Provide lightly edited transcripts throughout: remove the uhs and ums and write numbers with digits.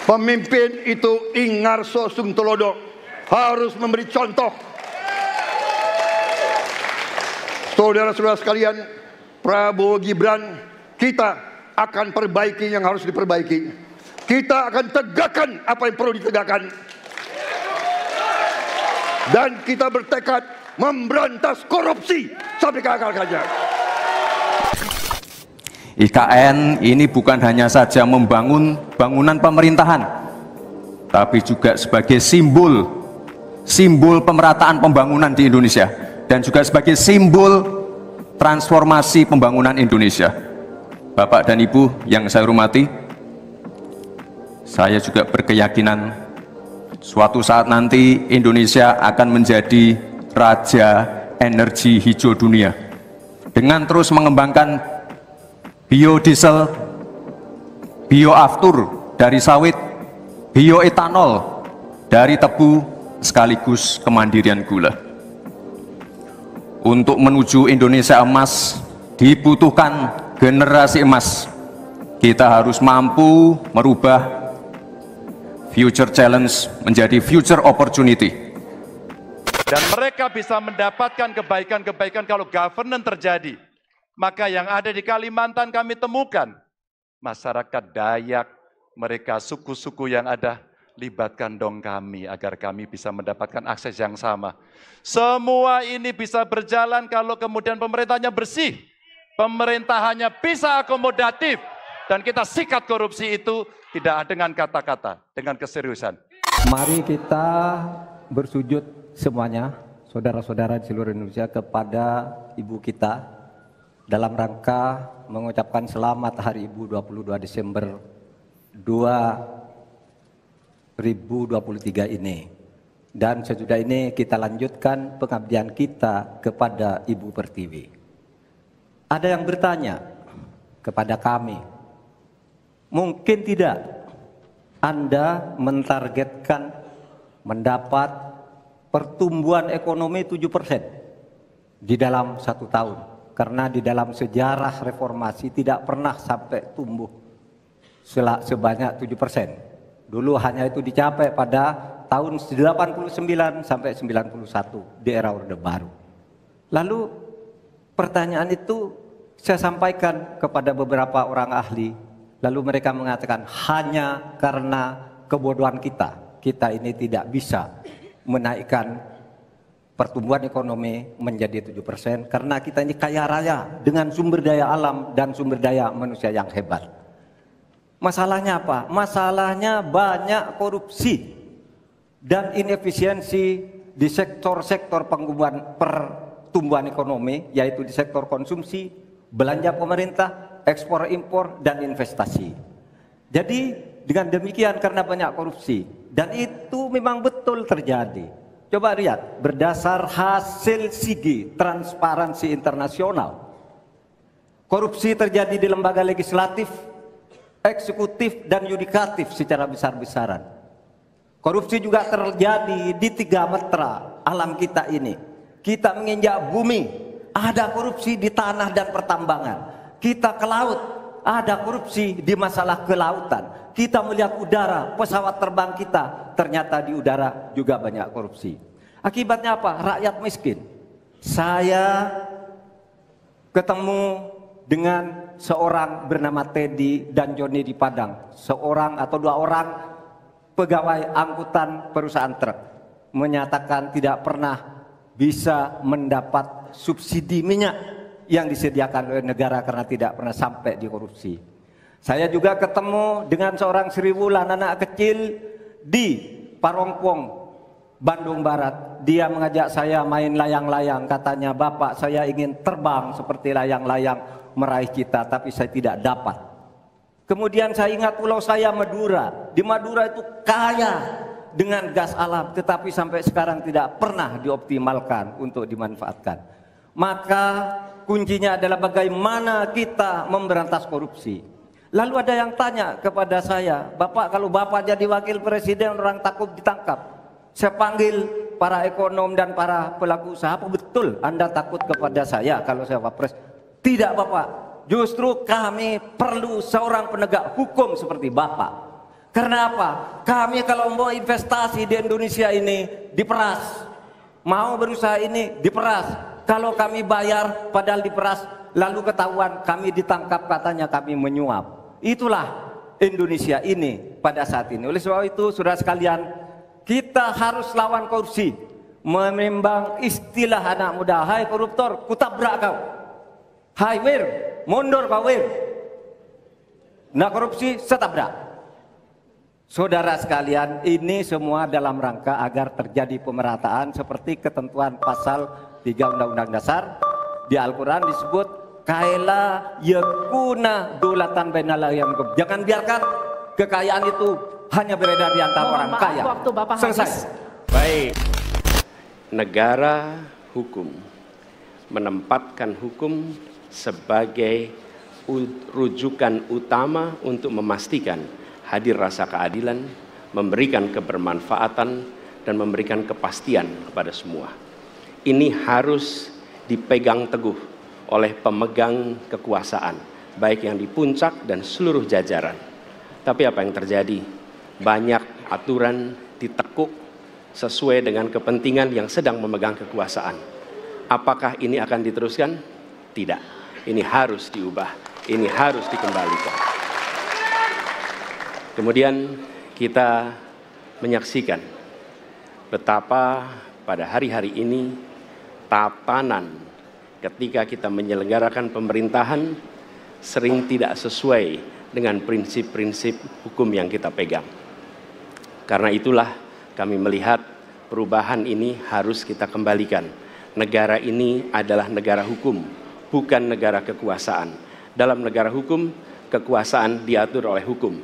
Pemimpin itu ingarso sungtolodo, harus memberi contoh. Saudara-saudara sekalian, Prabowo Gibran, kita akan perbaiki yang harus diperbaiki. Kita akan tegakkan apa yang perlu ditegakkan. Dan kita bertekad memberantas korupsi sampai ke akar-akarnya. IKN ini bukan hanya saja membangun bangunan pemerintahan, tapi juga sebagai simbol pemerataan pembangunan di Indonesia, dan juga sebagai simbol transformasi pembangunan Indonesia. Bapak dan Ibu yang saya hormati, saya juga berkeyakinan suatu saat nanti Indonesia akan menjadi raja energi hijau dunia dengan terus mengembangkan biodiesel, bioaftur dari sawit, bioetanol dari tebu, sekaligus kemandirian gula. Untuk menuju Indonesia emas dibutuhkan generasi emas. Kita harus mampu merubah future challenge menjadi future opportunity. Dan mereka bisa mendapatkan kebaikan-kebaikan kalau governance terjadi. Maka yang ada di Kalimantan kami temukan, masyarakat Dayak, mereka suku-suku yang ada, libatkan dong kami agar kami bisa mendapatkan akses yang sama. Semua ini bisa berjalan kalau kemudian pemerintahnya bersih, pemerintahannya bisa akomodatif, dan kita sikat korupsi itu tidak dengan kata-kata, dengan keseriusan. Mari kita bersujud semuanya, saudara-saudara di seluruh Indonesia, kepada Ibu kita, dalam rangka mengucapkan selamat Hari Ibu 22 Desember 2023 ini. Dan sesudah ini kita lanjutkan pengabdian kita kepada Ibu Pertiwi. Ada yang bertanya kepada kami, mungkin tidak Anda mentargetkan mendapat pertumbuhan ekonomi 7% di dalam 1 tahun. Karena di dalam sejarah reformasi tidak pernah sampai tumbuh sebanyak 7%. Dulu hanya itu dicapai pada tahun 89 sampai 91 di era Orde Baru. Lalu pertanyaan itu saya sampaikan kepada beberapa orang ahli. Lalu mereka mengatakan hanya karena kebodohan kita ini tidak bisa menaikkan pertumbuhan ekonomi menjadi 7% karena kita ini kaya raya dengan sumber daya alam dan sumber daya manusia yang hebat. Masalahnya apa? Masalahnya banyak korupsi dan inefisiensi di sektor-sektor pertumbuhan ekonomi, yaitu di sektor konsumsi, belanja pemerintah, ekspor impor, dan investasi. Jadi dengan demikian karena banyak korupsi, dan itu memang betul terjadi. Coba lihat, berdasar hasil SIGI, Transparansi Internasional, korupsi terjadi di lembaga legislatif, eksekutif, dan yudikatif secara besar-besaran. Korupsi juga terjadi di 3 metra alam kita ini. Kita menginjak bumi, ada korupsi di tanah dan pertambangan. Kita ke laut, ada korupsi di masalah kelautan. Kita melihat udara, pesawat terbang kita, ternyata di udara juga banyak korupsi. Akibatnya apa? Rakyat miskin. Saya ketemu dengan seorang bernama Teddy dan Joni di Padang. Seorang atau 2 orang pegawai angkutan perusahaan truk menyatakan tidak pernah bisa mendapat subsidi minyak yang disediakan oleh negara karena tidak pernah sampai di korupsi. Saya juga ketemu dengan seorang Sri Wulan, anak kecil di Parongpong, Bandung Barat. Dia mengajak saya main layang-layang. Katanya, "Bapak, saya ingin terbang seperti layang-layang meraih cita, tapi saya tidak dapat." Kemudian saya ingat pulau saya, Madura. Di Madura itu kaya dengan gas alam, tetapi sampai sekarang tidak pernah dioptimalkan untuk dimanfaatkan. Maka kuncinya adalah bagaimana kita memberantas korupsi. Lalu ada yang tanya kepada saya, "Bapak, kalau Bapak jadi wakil presiden orang takut ditangkap." Saya panggil para ekonom dan para pelaku usaha, "Apa betul Anda takut kepada saya kalau saya wapres?" "Tidak, Bapak. Justru kami perlu seorang penegak hukum seperti Bapak. Karena apa? Kami kalau mau investasi di Indonesia ini diperas, mau berusaha ini diperas. Kalau kami bayar padahal diperas, lalu ketahuan kami ditangkap katanya kami menyuap. Itulah Indonesia ini pada saat ini. Oleh sebab itu saudara sekalian, kita harus lawan korupsi. Memembang istilah anak muda, hai koruptor, kutabrak kau. Hai wir, mundur kau wir. Nah korupsi, setabrak. Saudara sekalian, ini semua dalam rangka agar terjadi pemerataan seperti ketentuan pasal 3 Undang-Undang Dasar. Di Al-Quran disebut kaila yakuna dolatan bainal yang. Jangan biarkan kekayaan itu hanya beredar di antara orang kaya. Waktu Bapak selesai. habis. Baik, negara hukum menempatkan hukum sebagai rujukan utama untuk memastikan hadir rasa keadilan, memberikan kebermanfaatan, dan memberikan kepastian kepada semua. Ini harus dipegang teguh oleh pemegang kekuasaan, baik yang di puncak dan seluruh jajaran. Tapi apa yang terjadi? Banyak aturan ditekuk sesuai dengan kepentingan yang sedang memegang kekuasaan. Apakah ini akan diteruskan? Tidak. Ini harus diubah. Ini harus dikembalikan. Kemudian kita menyaksikan betapa pada hari-hari ini tatanan ketika kita menyelenggarakan pemerintahan sering tidak sesuai dengan prinsip-prinsip hukum yang kita pegang. Karena itulah kami melihat perubahan ini harus kita kembalikan. Negara ini adalah negara hukum, bukan negara kekuasaan. Dalam negara hukum, kekuasaan diatur oleh hukum.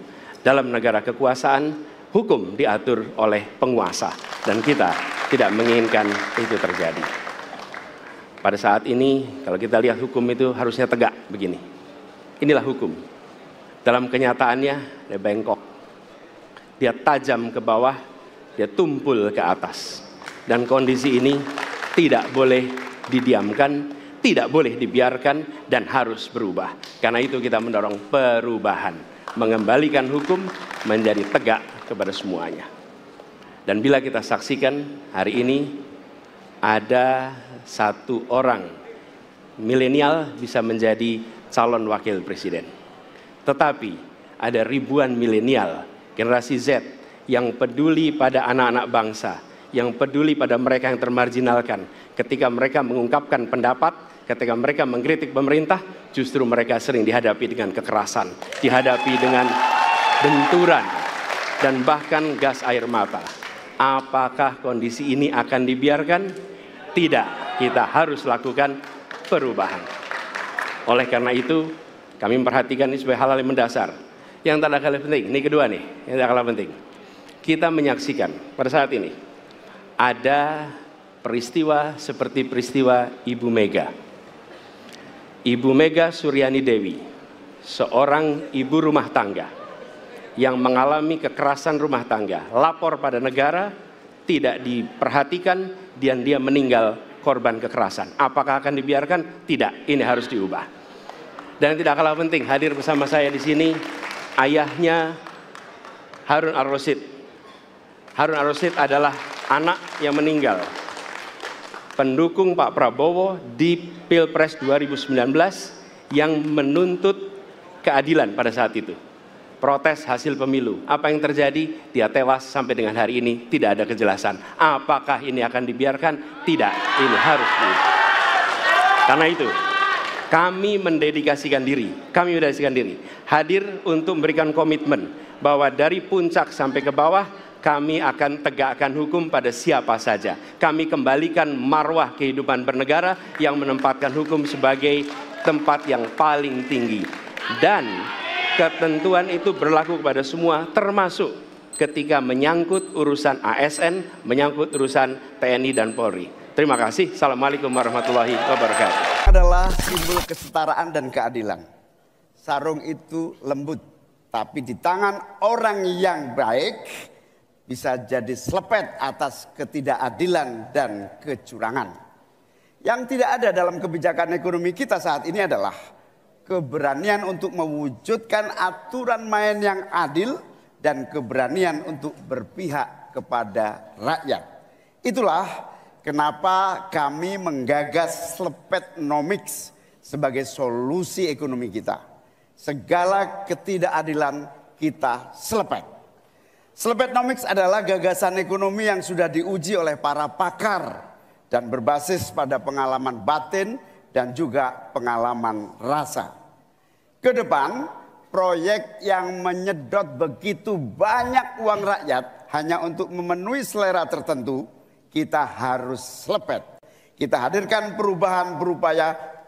Dalam negara kekuasaan, hukum diatur oleh penguasa. Dan kita tidak menginginkan itu terjadi. Pada saat ini, kalau kita lihat hukum itu harusnya tegak begini. Inilah hukum. Dalam kenyataannya, dia bengkok. Dia tajam ke bawah, dia tumpul ke atas. Dan kondisi ini tidak boleh didiamkan, tidak boleh dibiarkan, dan harus berubah. Karena itu kita mendorong perubahan. Mengembalikan hukum menjadi tegak kepada semuanya. Dan bila kita saksikan hari ini ada satu orang milenial bisa menjadi calon wakil presiden. Tetapi ada ribuan milenial generasi Z yang peduli pada anak-anak bangsa, yang peduli pada mereka yang termarginalkan. Ketika mereka mengungkapkan pendapat, ketika mereka mengkritik pemerintah, justru mereka sering dihadapi dengan kekerasan, dihadapi dengan benturan, dan bahkan gas air mata. Apakah kondisi ini akan dibiarkan? Tidak, kita harus lakukan perubahan. Oleh karena itu, kami memperhatikan ini sebagai hal-hal yang mendasar. Yang tak kalah penting, ini kedua nih, yang tak kalah penting. Kita menyaksikan pada saat ini, ada peristiwa seperti peristiwa Ibu Mega. Ibu Mega Suryani Dewi, seorang ibu rumah tangga yang mengalami kekerasan rumah tangga, lapor pada negara, tidak diperhatikan, dan dia meninggal korban kekerasan. Apakah akan dibiarkan? Tidak, ini harus diubah. Dan tidak kalah penting, hadir bersama saya di sini, ayahnya Harun Ar-Rasyid. Harun Ar-Rasyid adalah anak yang meninggal, pendukung Pak Prabowo di Pilpres 2019 yang menuntut keadilan pada saat itu. Protes hasil pemilu. Apa yang terjadi? Dia tewas sampai dengan hari ini tidak ada kejelasan. Apakah ini akan dibiarkan? Tidak, ini harus diubah. Karena itu, kami mendedikasikan diri, hadir untuk memberikan komitmen bahwa dari puncak sampai ke bawah, kami akan tegakkan hukum pada siapa saja. Kami kembalikan marwah kehidupan bernegara yang menempatkan hukum sebagai tempat yang paling tinggi. Dan ketentuan itu berlaku kepada semua, termasuk ketika menyangkut urusan ASN, menyangkut urusan TNI dan Polri. Terima kasih. Assalamualaikum warahmatullahi wabarakatuh. Adalah simbol kesetaraan dan keadilan. Sarung itu lembut, tapi di tangan orang yang baik bisa jadi selepet atas ketidakadilan dan kecurangan. Yang tidak ada dalam kebijakan ekonomi kita saat ini adalah keberanian untuk mewujudkan aturan main yang adil dan keberanian untuk berpihak kepada rakyat. Itulah kenapa kami menggagas Slepetnomics sebagai solusi ekonomi kita. Segala ketidakadilan kita selepet. Slepetnomics adalah gagasan ekonomi yang sudah diuji oleh para pakar dan berbasis pada pengalaman batin dan juga pengalaman rasa. Ke depan, proyek yang menyedot begitu banyak uang rakyat hanya untuk memenuhi selera tertentu, kita harus selepet. Kita hadirkan perubahan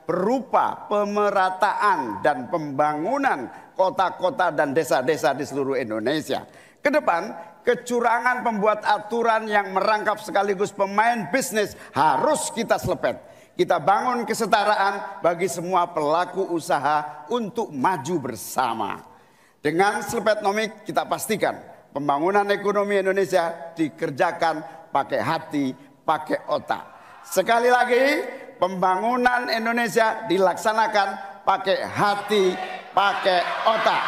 berupa pemerataan dan pembangunan kota-kota dan desa-desa di seluruh Indonesia. Ke depan, kecurangan pembuat aturan yang merangkap sekaligus pemain bisnis harus kita selepet. Kita bangun kesetaraan bagi semua pelaku usaha untuk maju bersama. Dengan Slepetnomics kita pastikan pembangunan ekonomi Indonesia dikerjakan pakai hati, pakai otak. Sekali lagi, pembangunan Indonesia dilaksanakan pakai hati, pakai otak.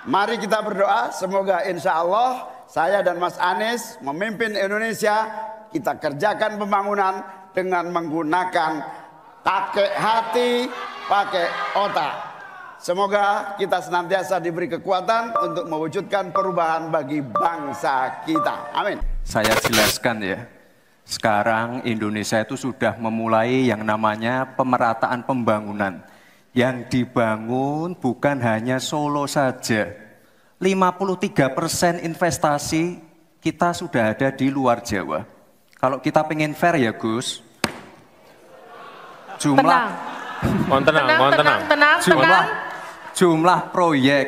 Mari kita berdoa, semoga insya Allah saya dan Mas Anies memimpin Indonesia, kita kerjakan pembangunan dengan menggunakan pakai hati, pakai otak. Semoga kita senantiasa diberi kekuatan untuk mewujudkan perubahan bagi bangsa kita. Amin. Saya jelaskan ya, sekarang Indonesia itu sudah memulai yang namanya pemerataan pembangunan. Yang dibangun bukan hanya Solo saja. 53% investasi kita sudah ada di luar Jawa. Kalau kita pengen fair ya Gus, jumlah proyek,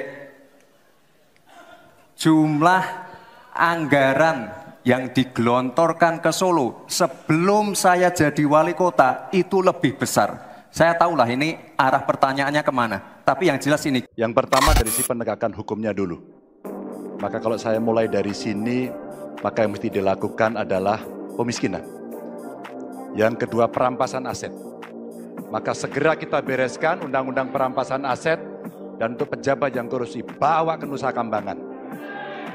jumlah anggaran yang digelontorkan ke Solo sebelum saya jadi wali kota itu lebih besar. Saya tahulah ini arah pertanyaannya kemana, tapi yang jelas ini. Yang pertama dari si penegakan hukumnya dulu. Maka kalau saya mulai dari sini, maka yang mesti dilakukan adalah pemiskinan. Yang kedua, perampasan aset. Maka segera kita bereskan undang-undang perampasan aset, dan untuk pejabat yang korupsi bawa ke Nusa Kambangan.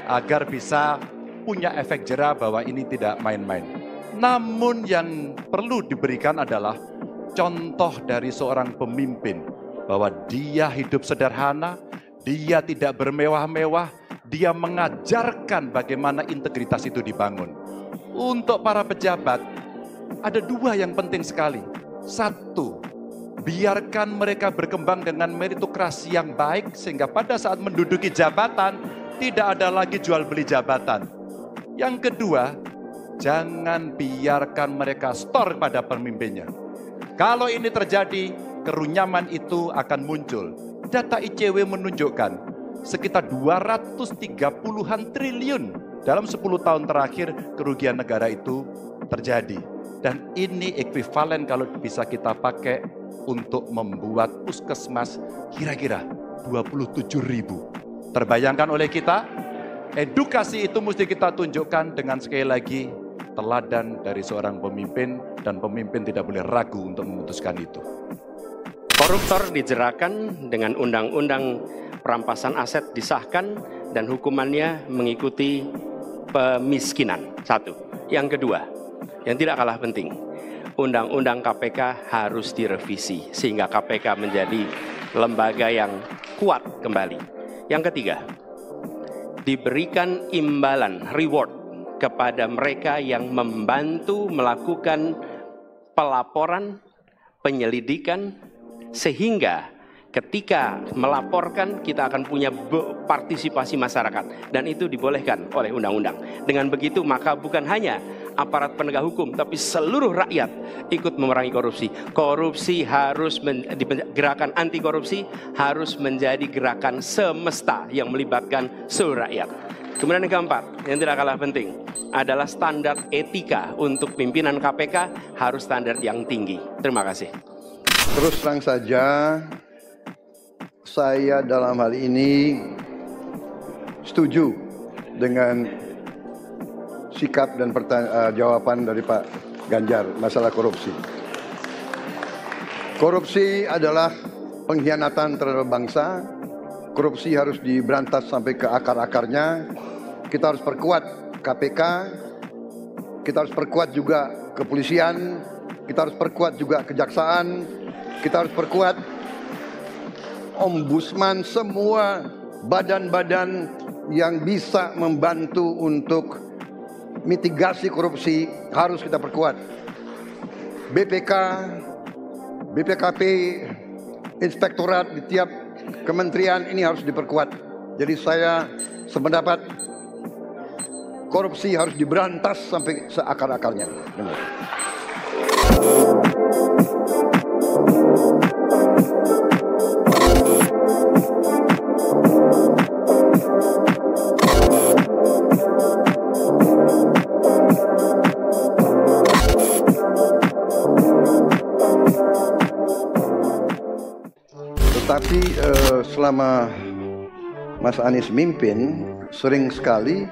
Agar bisa punya efek jera bahwa ini tidak main-main. Namun yang perlu diberikan adalah contoh dari seorang pemimpin, bahwa dia hidup sederhana, dia tidak bermewah-mewah, dia mengajarkan bagaimana integritas itu dibangun. Untuk para pejabat, ada dua yang penting sekali. Satu, biarkan mereka berkembang dengan meritokrasi yang baik, sehingga pada saat menduduki jabatan, tidak ada lagi jual beli jabatan. Yang kedua, jangan biarkan mereka store pada pemimpinnya. Kalau ini terjadi, kerunyaman itu akan muncul. Data ICW menunjukkan sekitar 230-an triliun dalam 10 tahun terakhir kerugian negara itu terjadi. Dan ini ekuivalen kalau bisa kita pakai untuk membuat puskesmas kira-kira 27.000. Terbayangkan oleh kita, edukasi itu mesti kita tunjukkan dengan sekali lagi teladan dari seorang pemimpin, dan pemimpin tidak boleh ragu untuk memutuskan itu. Koruptor dijeratkan dengan undang-undang perampasan aset disahkan dan hukumannya mengikuti pemiskinan. Satu. Yang kedua, yang tidak kalah penting, undang-undang KPK harus direvisi sehingga KPK menjadi lembaga yang kuat kembali. Yang ketiga, diberikan imbalan, reward kepada mereka yang membantu melakukan pelaporan, penyelidikan, sehingga ketika melaporkan kita akan punya partisipasi masyarakat, dan itu dibolehkan oleh undang-undang. Dengan begitu maka bukan hanya aparat penegak hukum, tapi seluruh rakyat ikut memerangi korupsi. Korupsi harus gerakan anti korupsi harus menjadi gerakan semesta yang melibatkan seluruh rakyat. Kemudian yang keempat, yang tidak kalah penting, adalah standar etika untuk pimpinan KPK harus standar yang tinggi. Terima kasih. Terus terang saja, saya dalam hal ini setuju dengan sikap dan jawaban dari Pak Ganjar masalah korupsi. Korupsi adalah pengkhianatan terhadap bangsa. korupsi harus diberantas sampai ke akar-akarnya. Kita harus perkuat KPK, kita harus perkuat juga kepolisian, kita harus perkuat juga kejaksaan, kita harus perkuat ombudsman, semua badan-badan yang bisa membantu untuk mitigasi korupsi harus kita perkuat. BPK, BPKP, inspektorat di tiap kementerian ini harus diperkuat. Jadi saya sependapat korupsi harus diberantas sampai seakar-akarnya. Tetapi selama Mas Anies mimpin, sering sekali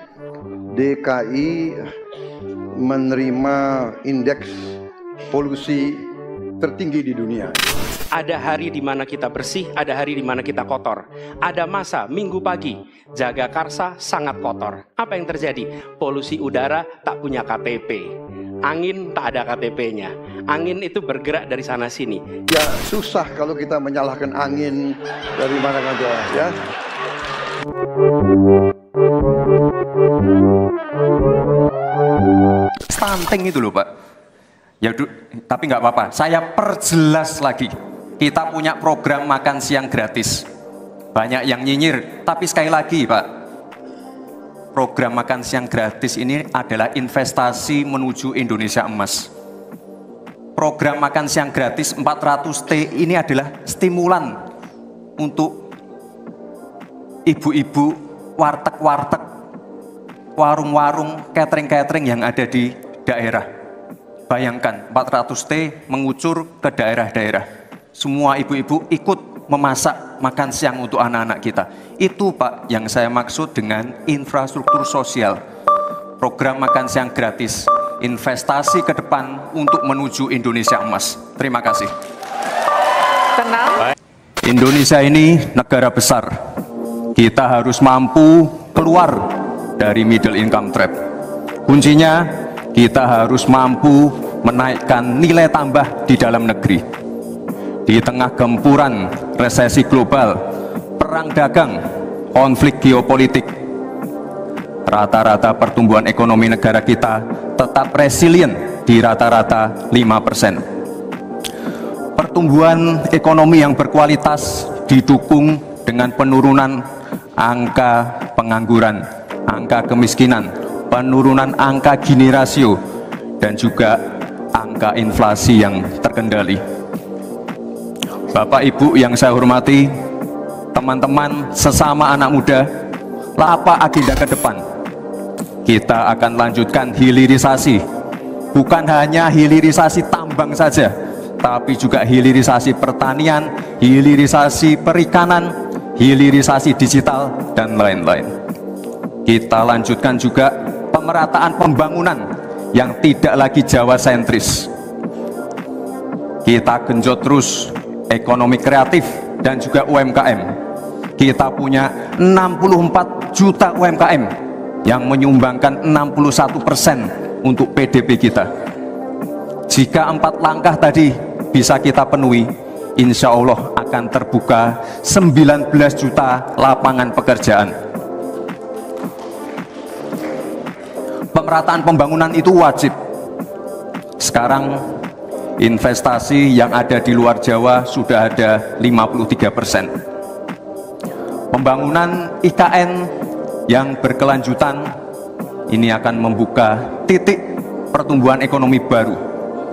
DKI menerima indeks polusi tertinggi di dunia. Ada hari di mana kita bersih, ada hari di mana kita kotor. Ada masa Minggu pagi, Jagakarsa sangat kotor. Apa yang terjadi? Polusi udara tak punya KTP. Angin tak ada KTP-nya. Angin itu bergerak dari sana sini. Ya susah kalau kita menyalahkan angin dari mana saja, ya. Stunting itu loh Pak. Ya, tapi nggak apa-apa. Saya perjelas lagi. Kita punya program makan siang gratis. Banyak yang nyinyir, tapi sekali lagi Pak, program makan siang gratis ini adalah investasi menuju Indonesia emas. Program makan siang gratis 400T ini adalah stimulan untuk ibu-ibu, warteg-warteg, warung-warung, catering-catering yang ada di daerah. Bayangkan 400T mengucur ke daerah-daerah. Semua ibu-ibu ikut memasak makan siang untuk anak-anak kita. Itu Pak yang saya maksud dengan infrastruktur sosial. Program makan siang gratis, investasi ke depan untuk menuju Indonesia emas. Terima kasih. Tenang. Indonesia ini negara besar. Kita harus mampu keluar dari middle income trap. Kuncinya kita harus mampu menaikkan nilai tambah di dalam negeri. Di tengah gempuran resesi global, perang dagang, konflik geopolitik, rata-rata pertumbuhan ekonomi negara kita tetap resilient di rata-rata 5%. Pertumbuhan ekonomi yang berkualitas didukung dengan penurunan angka pengangguran, angka kemiskinan, penurunan angka Gini rasio, dan juga angka inflasi yang terkendali. Bapak Ibu yang saya hormati, teman-teman sesama anak muda, apa agenda ke depan? Kita akan lanjutkan hilirisasi, bukan hanya hilirisasi tambang saja, tapi juga hilirisasi pertanian, hilirisasi perikanan, hilirisasi digital, dan lain-lain. Kita lanjutkan juga pemerataan pembangunan yang tidak lagi Jawa sentris. Kita genjot terus ekonomi kreatif dan juga UMKM. Kita punya 64 juta UMKM yang menyumbangkan 61% untuk PDB kita. Jika 4 langkah tadi bisa kita penuhi, insya Allah akan terbuka 19 juta lapangan pekerjaan. Pemerataan pembangunan itu wajib. Sekarang investasi yang ada di luar Jawa sudah ada 53%. Pembangunan IKN yang berkelanjutan ini akan membuka titik pertumbuhan ekonomi baru,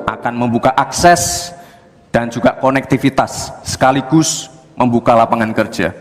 akan membuka akses dan juga konektivitas sekaligus membuka lapangan kerja.